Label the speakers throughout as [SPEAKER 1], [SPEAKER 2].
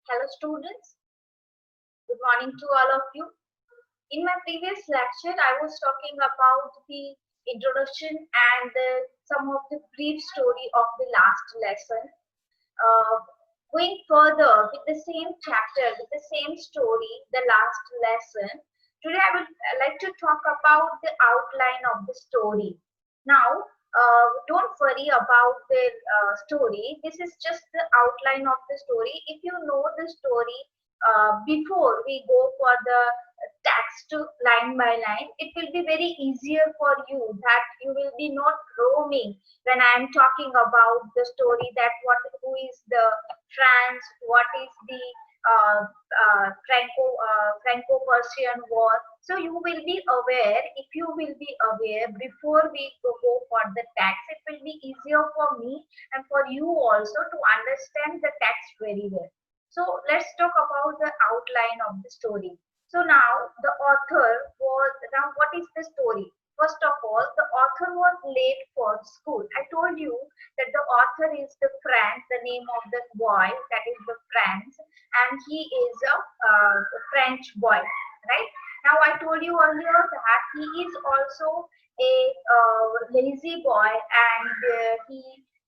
[SPEAKER 1] Hello students, good morning to all of you. In my previous lecture, I was talking about the introduction and some of the brief story of the last lesson. Uh, Going further with the same chapter, with the same story, the last lesson, today I would like to talk about the outline of the story. Now, don't worry about the story. This is just the outline of the story. If you know the story before we go for the text line by line, it will be very easier for you that you will be not roaming when I am talking about the story that who is the France, what is the Franco-Persian War. So you will be aware. If you will be aware before we go for the text, it will be easier for me and for you also to understand the text very well. So let's talk about the outline of the story. So now the author was, now what is the story? First of all, the author was late for school. I told you that the author is the Franz, the name of the boy, that is the Franz, and he is a French boy, right? Now I told you earlier that he is also a lazy boy and he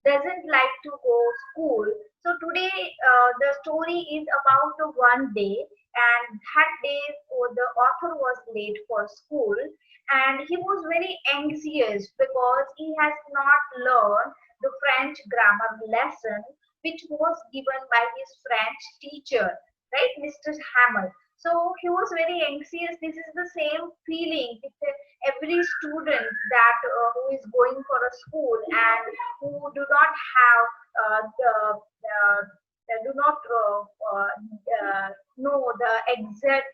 [SPEAKER 1] doesn't like to go school. So today the story is about the one day, and that day the author was late for school and he was very anxious because he has not learned the French grammar lesson which was given by his French teacher, right, Mr. Hamel. So he was very anxious. This is the same feeling with every student that who is going for a school and who do not have do not know the exact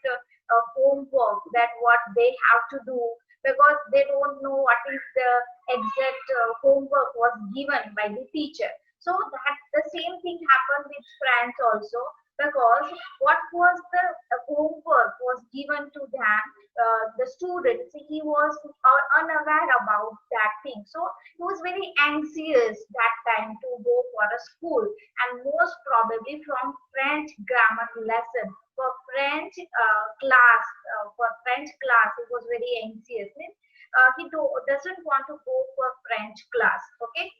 [SPEAKER 1] homework that what they have to do, because they don't know what is the exact homework was given by the teacher. So that the same thing happened with France also, because what was the homework was given to them, the students, he was unaware about that thing. So he was very anxious that time to go for a school, and most probably from French grammar lesson. For French class, he was very anxious. He doesn't want to go for French class. Okay.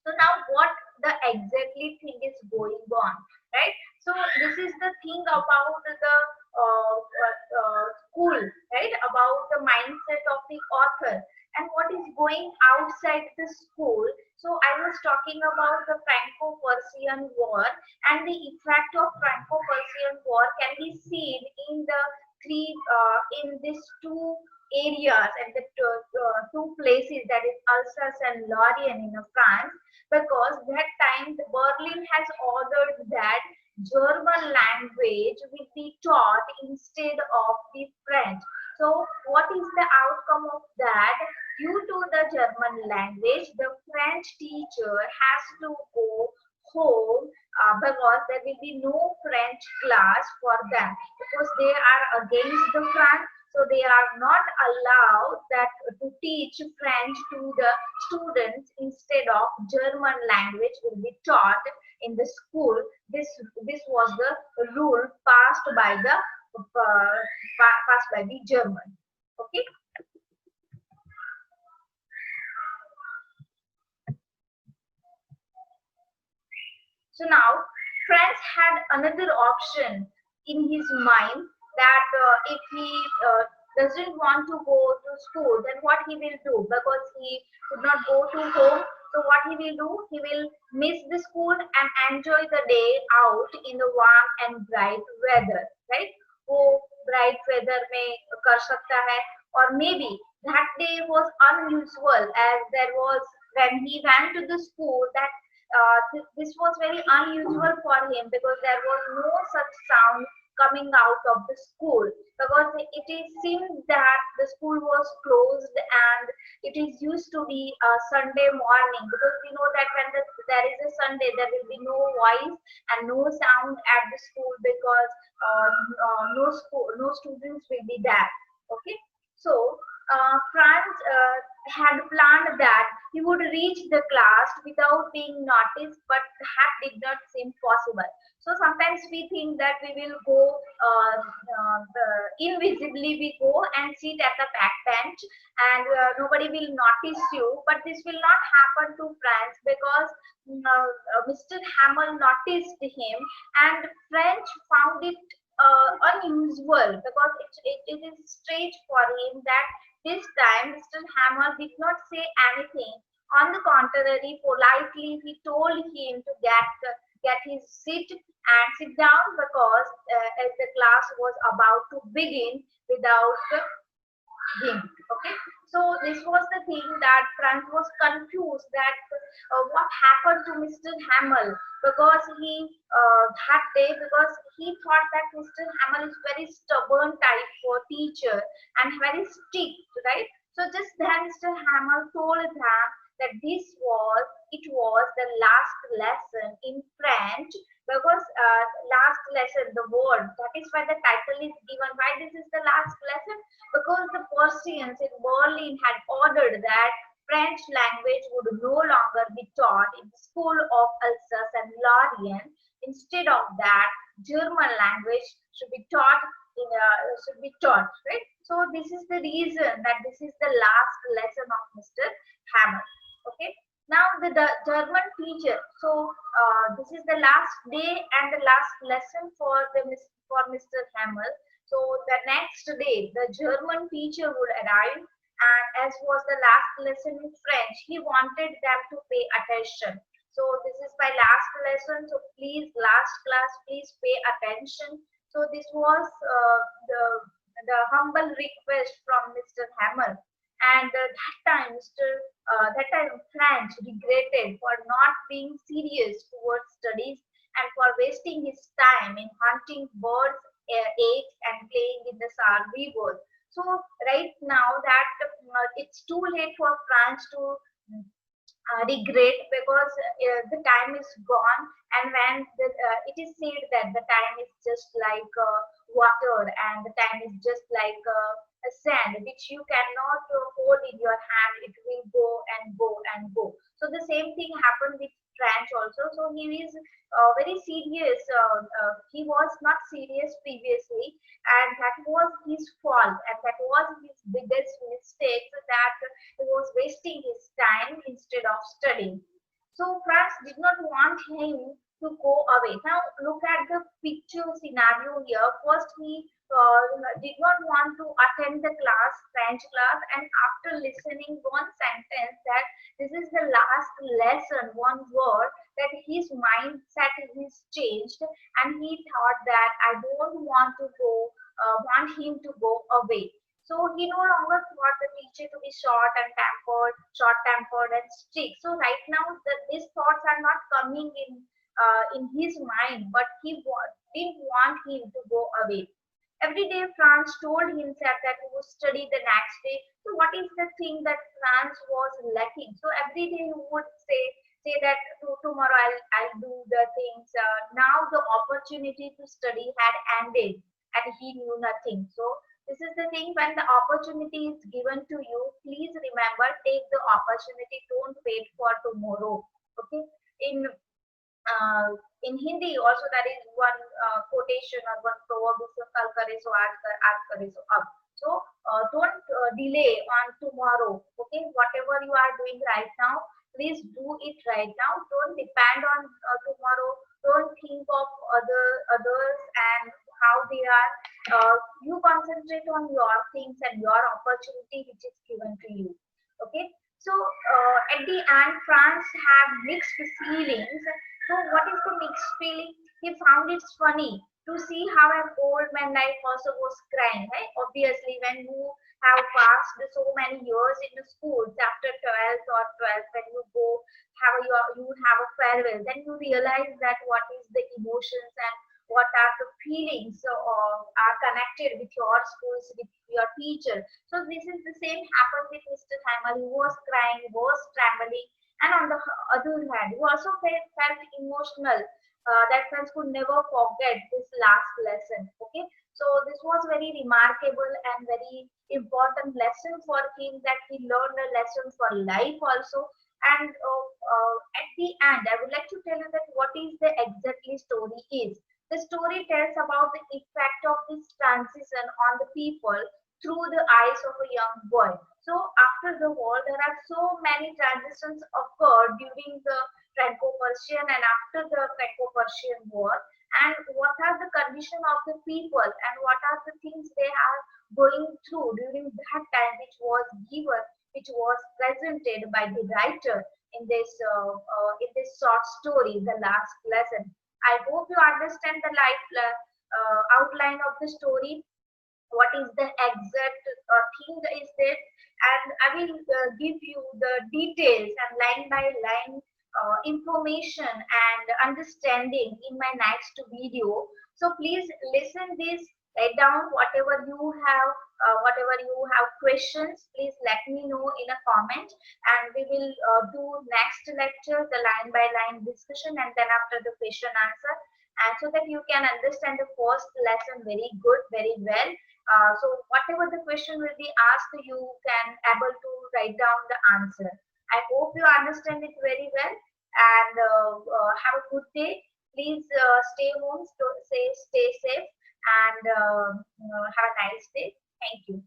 [SPEAKER 1] So now what the exactly thing is going on, right? So this is the thing about the school, right? About the mindset of the author and what is going outside the school. So I was talking about the Franco-Persian War, and the effect of Franco-Persian War can be seen in the in these two areas and the two places, that is Alsace and Lorraine in France, because that time the Berlin has ordered that German language will be taught instead of the French. So what is the outcome of that? Due to the German language, the French teacher has to go home because there will be no French class for them, because they are against the France. So they are not allowed that to teach French to the students. Instead of German language will be taught in the school. This was the rule passed by the German. Okay. So now Franz had another option in his mind, that if he doesn't want to go to school, then what he will do, because he could not go to home. So what he will do, he will miss the school and enjoy the day out in the warm and bright weather, right? वो bright weather में कर सकता है, or maybe that day was unusual, as there was, when he went to the school, that this was very unusual for him, because there was no such sound coming out of the school, because it is seemed that the school was closed and it is used to be a Sunday morning, because we know that when there is a Sunday, there will be no voice and no sound at the school, because no students will be there. Okay. So Franz had planned that he would reach the class without being noticed, but that did not seem possible. So sometimes we think that we will go invisibly, we go and sit at the back bench and nobody will notice you. But this will not happen to Franz because Mr. Hamel noticed him, and French found it unusual because it is strange for him that this time Mr. Hammer did not say anything. On the contrary, politely he told him to get his seat and sit down because as the class was about to begin without him. Okay, so this was the thing that Frank was confused that what happened to Mr. Hamel because he that day because he thought that Mr. Hamel is very stubborn type for teacher and very strict, right? So just then Mr. Hamel told them that it was the last lesson in French because last lesson the word that is why the title is given. Why this is the last lesson? Because the Prussians in Berlin had ordered that French language would no longer be taught in the school of Alsace and Lorraine. Instead of that, German language should be taught right? So this is the reason that this is the last lesson of Mr. Hammer. Okay. Now the German teacher. So this is the last day and the last lesson for Mr. Hammer. So the next day, the German teacher would arrive, and as was the last lesson in French, he wanted them to pay attention. So this is my last lesson. So please, last class, please pay attention. So this was the humble request from Mr. Hammer. And that time French regretted for not being serious towards studies and for wasting his time in hunting birds, eggs, and playing in the Saar river. So right now that it's too late for France to regret because the time is gone, and when it is said that the time is just like water and the time is just like a sand which you cannot hold in your hand. It will go and go and go. So the same thing happened with French also. So he is very serious. He was not serious previously, and that was his fault, and that was his biggest mistake, that he was wasting his time instead of studying. So Franz did not want him to go away. Now look at the picture scenario here. First, he did not want to attend the class, French class, and after listening one sentence that this is the last lesson, one word, that his mindset is changed, and he thought that I don't want him to go away. So he no longer thought the teacher to be short-tempered and strict. So right now, these thoughts are not coming in his mind, but he didn't want him to go away. Every day, Franz told himself that he would study the next day. So what is the thing that Franz was lacking? So every day he would say that tomorrow I'll do the things. Now the opportunity to study had ended, and he knew nothing. So this is the thing, when the opportunity is given to you, please remember, take the opportunity. Don't wait for tomorrow. Okay. In Hindi also there is one quotation or one proverb is kal kare so aaj kare so ab. So don't delay on tomorrow. Okay, whatever you are doing right now, please do it right now. Don't depend on tomorrow. Don't think of others and how they are. You concentrate on your things and your opportunity which is given to you. Okay. So at the end, Franz had mixed feelings. So what is the mixed feeling? He found it funny to see how an old man like also was crying. Right? Obviously, when you have passed so many years in the schools after 12th or 12th, when you go you have a farewell, then you realize that what is the emotions and what are the feelings are connected with your schools, with your teacher. So this is the same happened with Mr. Hamel. He was crying, was trembling, and on the other hand, he also felt emotional that Franz could never forget this last lesson. Okay, so this was was very remarkable and very important lesson for him, that he learned a lesson for life also. And at the end, I would like to tell you that what is the exactly story is. The story tells about the effect of this transition on the people through the eyes of a young boy. So after the war, there are so many transitions occurred during the Franco-Persian and after the Franco-Persian War, and what are the condition of the people and what are the things they are going through during that time, which was given, which was presented by the writer in this short story, The Last Lesson. I hope you understand the outline of the story, what is the exact thing is there, and I will give you the details and line by line information and understanding in my next video. So please listen this, write down whatever you have questions, please let me know in a comment, and we will do next lecture the line by line discussion, and then after the question answer, and so that you can understand the first lesson very good, very well. So whatever the question will be asked, you can able to write down the answer. I hope you understand it very well, and have a good day. Please stay home, stay safe, and have a nice day. Thank you.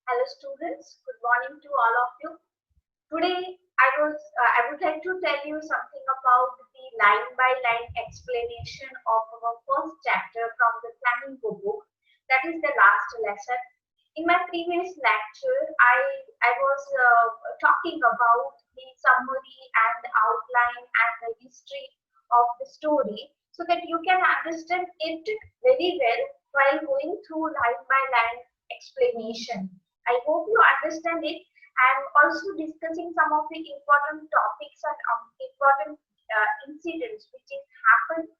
[SPEAKER 1] Hello students, good morning to all of you. Today I would like to tell you something about the line by line explanation of our first chapter from the Flamingo book, that is the last lesson. In my previous lecture, I was talking about the summary and the outline and the history of the story, so that you can understand it very well while going through line by line explanation. I hope you understand it. I'm also discussing some of the important topics and important incidents which has happened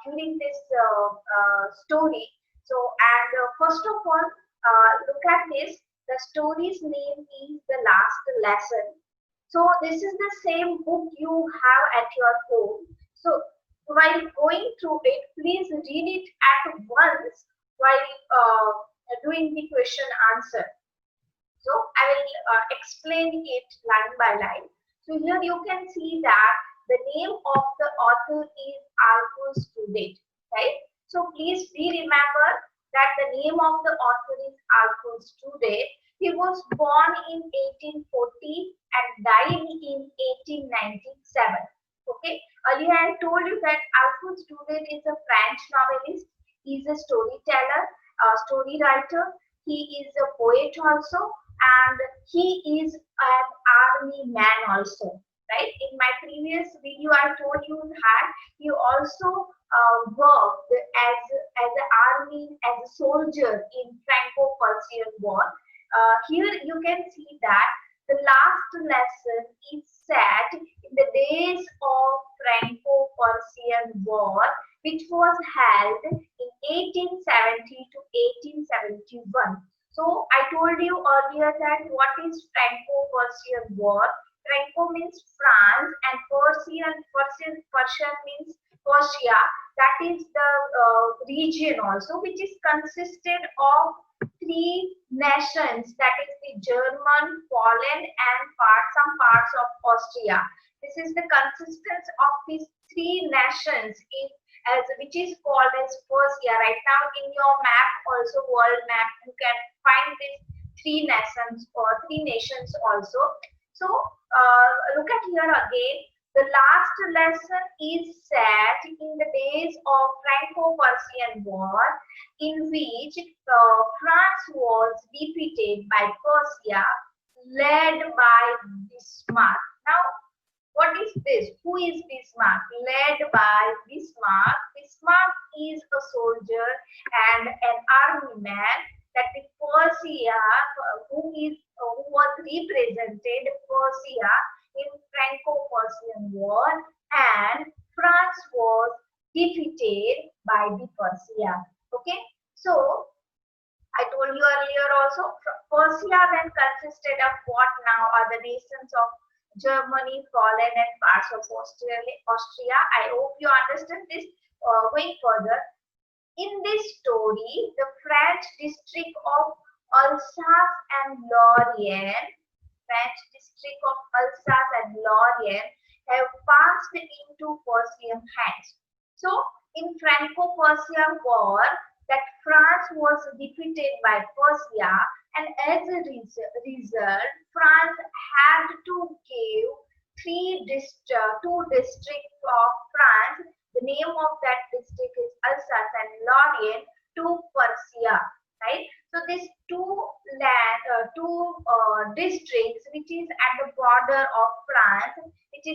[SPEAKER 1] during this story. So, and first of all, look at this. The story's name is The Last Lesson. So this is the same book you have at your home. So while going through it, please read it at once while doing the question answer. So I will explain it line by line. So here you can see that the name of the author is Alphonse Daudet, right? So please remember that the name of the author is Alphonse Daudet. He was born in 1840 and died in 1897. Okay. Earlier I told you that Alphonse Daudet is a French novelist. He is a storyteller, a story writer. He is a poet also, and he is an army man also, right? In my previous video, I told you that he also worked as an army, as a soldier in Franco-Prussian War. Here you can see that the last lesson is set in the days of Franco-Prussian War, which was held in 1870 to 1871. So I told you earlier that what is Franco-Prussian War? Franco means France and Persian means Persia. That is the region also, which is consisted of three nations, that is the German, Poland, and some parts of Austria. This is the consistence of these three nations which is called as Persia. Right now in your map, also world map, you can find these three nations also. So look at here again. The last lesson is set in the days of Franco-Prussian War, in which France was defeated by Persia, led by Bismarck. Now, what is this? Who is Bismarck? Led by Bismarck. Bismarck is a soldier and an army man. That is Persia, who was represented Persia in Franco-Prussian War, and France was defeated by the Persia. Okay, so I told you earlier also, Persia then consisted of what now are the nations of Germany, Poland, and parts of Austria. I hope you understand this. Going further, In this story, the French district of Alsace and Lorraine, have passed into Persian hands. So, in Franco-Persian War, that France was defeated by Persia, and as a result, France had to give two districts of France. The name of that district is Alsace and Lorraine to Persia, right? So these two districts, which is at the border of France, which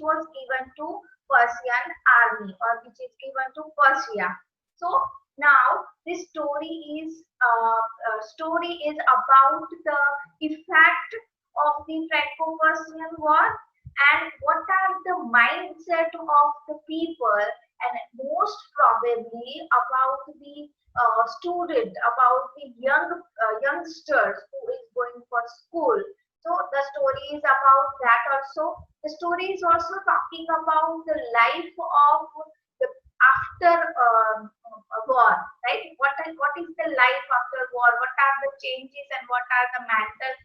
[SPEAKER 1] was given to Persian army, or which is given to Persia. So now this story is about the effect of the Franco-Persian War, and what are the mindset of the people, and most probably about the student, about the youngsters who is going for school. So the story is about that also. The story is also talking about the life of the after war, right? What is the life after war? What are the changes and what are the mental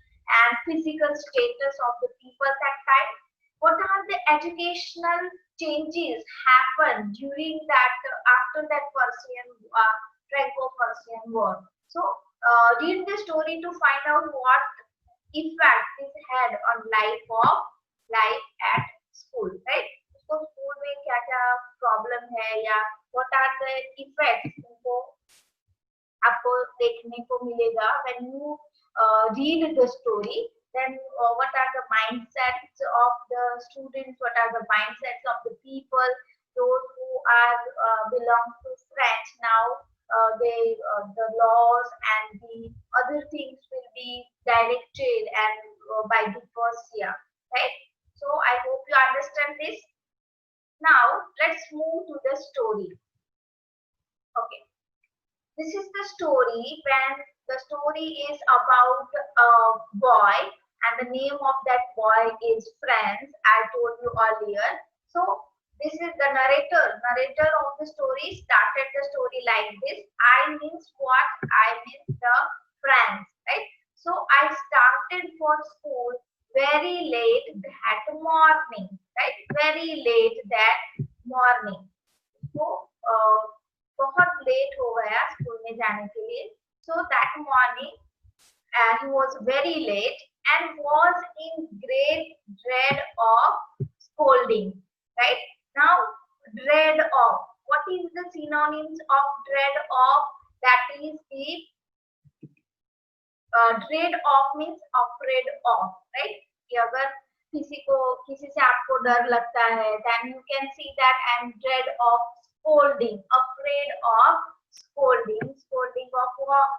[SPEAKER 1] and physical status of the people that time? What are the educational changes happened during that after that Franco-Persian War? So read the story to find out what effect this had on life at school, right? तो school में क्या क्या problem है, या what are the effects, उनको आपको देखने को मिलेगा when you read the story. Then what are the mindsets of the students, what are the mindsets of the people, those who are belong to French now, the laws and the other things will be directed and by the Persia, right? So I hope you understand this. Now let's move to the story. Okay, this is the story when the story is about a boy, and the name of that boy is Franz. I told you earlier. So this is the narrator of the story started the story like this. I means what? I means the Franz, right? So I started for school very late that morning, right? Very late that morning. So बहुत late हो गया school में जाने के लिए. So that morning he was very late and was in great dread of scolding, right? Now dread of, what is the synonyms of dread of? That is the dread of means afraid of, right? कि अगर किसी से आपको डर लगता है, then you can see that I am dread of scolding, afraid of scolding of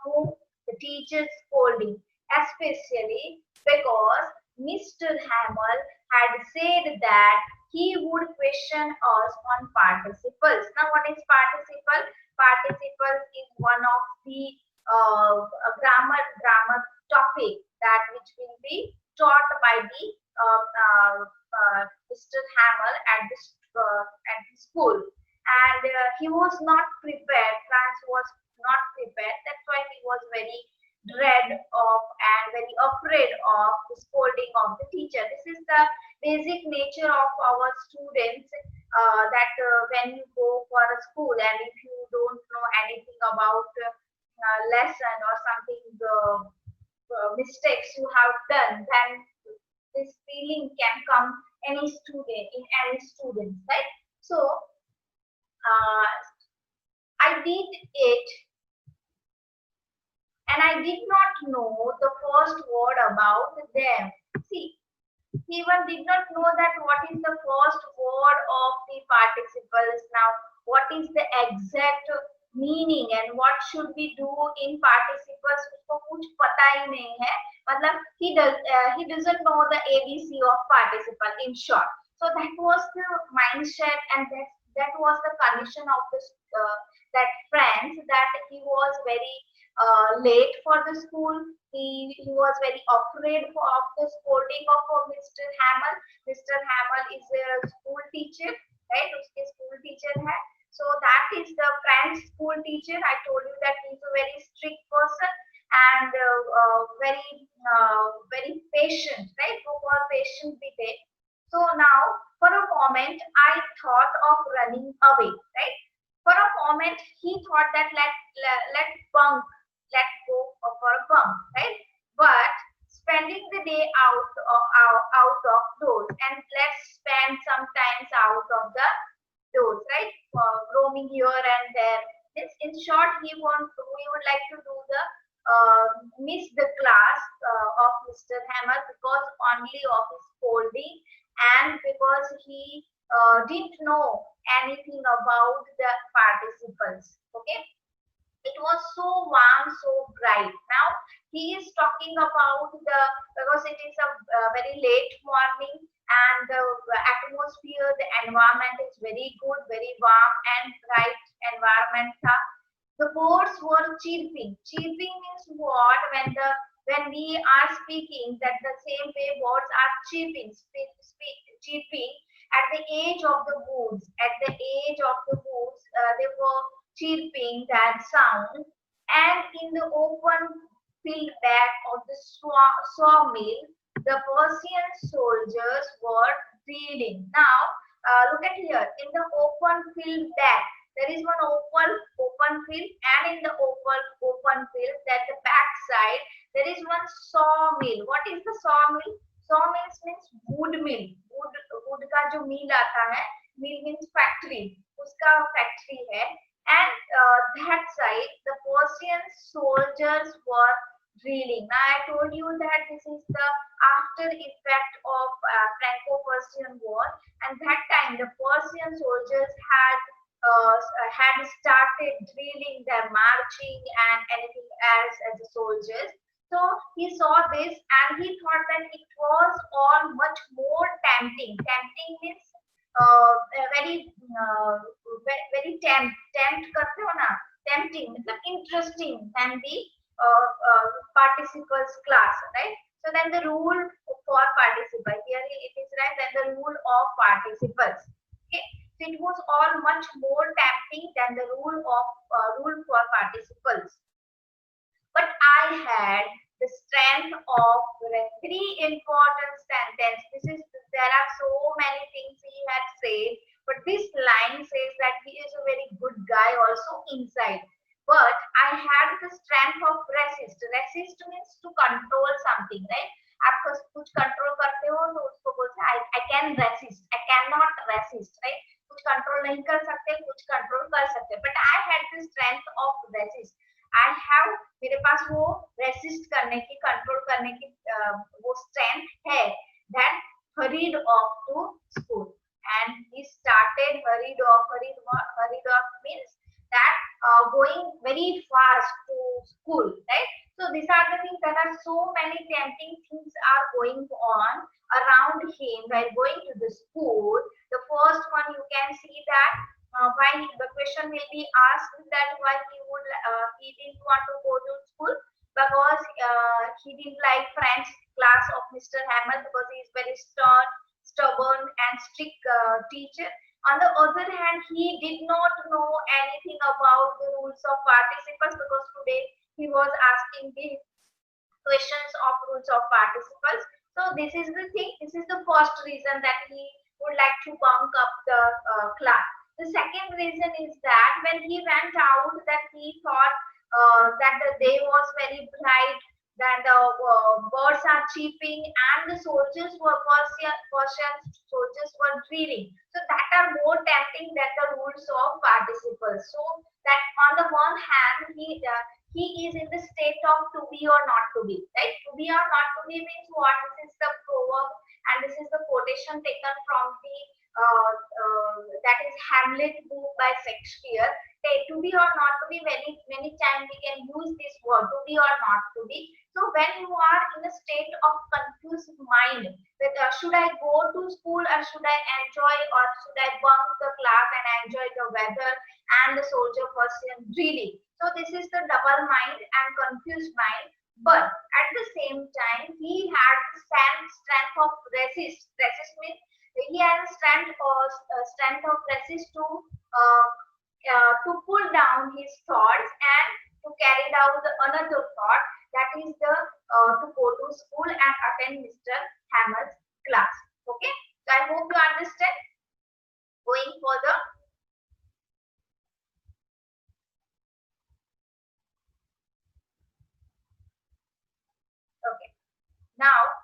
[SPEAKER 1] whom? The teacher scolding, especially because Mr. Hamel had said that he would question us on participles. Now what is participle? Participle is one of the grammar topic that which will be taught by the Mr. Hamel at the school, and he was not prepared. Franz was not prepared. That's why he was very dread of and very afraid of the scolding of the teacher. This is the basic nature of our students. That when you go for a school and if you don't know anything about lesson or something, mistakes you have done, then this feeling can come in any student, right? So I did it, and I did not know the first word about them. See, he even did not know that what is the first word of the participles. Now what is the exact meaning and what should we do in participles, उसको कुछ पता ही नहीं है. मतलब he doesn't know the ABC of participle in short. So that was the mindset, and that was the condition of this that Franz, that he was very late for the school. He was very afraid of the scolding of Mr. Hamel. Mr. Hamel is a school teacher, right? उसके school teacher है. So that is the French school teacher. I told you that he's a very strict person and very patient, right? So for patient with it. So now, for a moment, I thought of running away, right? For a moment, he thought that let bunk, let go for a bunk, right? But spending the day out of doors, and let's spend some times out of the doors, right? Roaming here and there. In short, we would like to do the miss the class of Mr. Hammer because only of his scolding and because he didn't know anything about the participles. Okay, it was so warm, so bright. Now he is talking about the because it is a very late morning and the atmosphere, the environment is very good, very warm and bright environment. The birds were chirping. Chirping means what? When we are speaking, that the same way birds are chirping at the edge of the woods. At the edge of the woods, they were chirping that sound, and in the open field back of the sawmill, the Persian soldiers were drilling. Now, look at here. In the open field back, there is one open field, and in the open field, that the back side, there is one sawmill. What is the sawmill? Sawmill means wood mill. Wood का जो mill आता है, mill means factory. उसका factory है. And that side, the Persian soldiers were drilling. Now I told you that this is the after effect of Franco-Persian War, and that time the Persian soldiers had started drilling their marching and anything else as the soldiers. So he saw this and he thought that it was all much more tempting. Tempting means very tempt करते हो ना, tempting मतलब interesting than the participles class, right? So then the rule for participle, here it is right, then the rule of participles. Okay, so it was all much more tempting than the rule for participles. But I had the strength of three important sentences. There are so many things he had said, but this line says that he is a very good guy also inside. But I had the strength of resist. Resist means to control something, right? आप कुछ control करते हो तो उसको बोलते हैं I can resist. I cannot resist, right? कुछ control नहीं कर सकते, कुछ control कर सकते. But I had the strength of resist. I have, मेरे पास वो resist करने की, control करने की वो strength है. Then hurried off to school, and he started hurried off means that going very fast to school, right? So these are the things, that are so many tempting things are going on around him while going to the school. The first one you can see that why the question will be asked that why he didn't want to go to school, because he didn't like French class of Mr. Hammer because he is very stubborn and strict teacher. On the other hand, he did not know anything about the rules of participles, because today he was asking the questions of rules of participles. So this is the thing. This is the first reason that he would like to bunk up the class. The second reason is that when he went out, that he thought that the day was very bright, that the birds are chirping, and the soldiers were Persian soldiers were drilling. So that are more tempting than the rules of participles. So that on the one hand, he is in the state of to be or not to be, right? To be or not to be means what? This is the proverb, and this is the quotation taken from the that is Hamlet book by Shakespeare. To be or not to be, many times we can use this word, to be or not to be. So when you are in a state of confused mind, that should I go to school or should I enjoy, or should I bunk the class and enjoy the weather and the soldier Persian drilling? So this is the double mind and confused mind. But at the same time, he had strength of resist. Resist means he has strength of resist to to pull down his thoughts and to carry out the another thought, that is the to go to school and attend Mr. Hammer's class. Okay, so I hope you understand. Going further, okay, now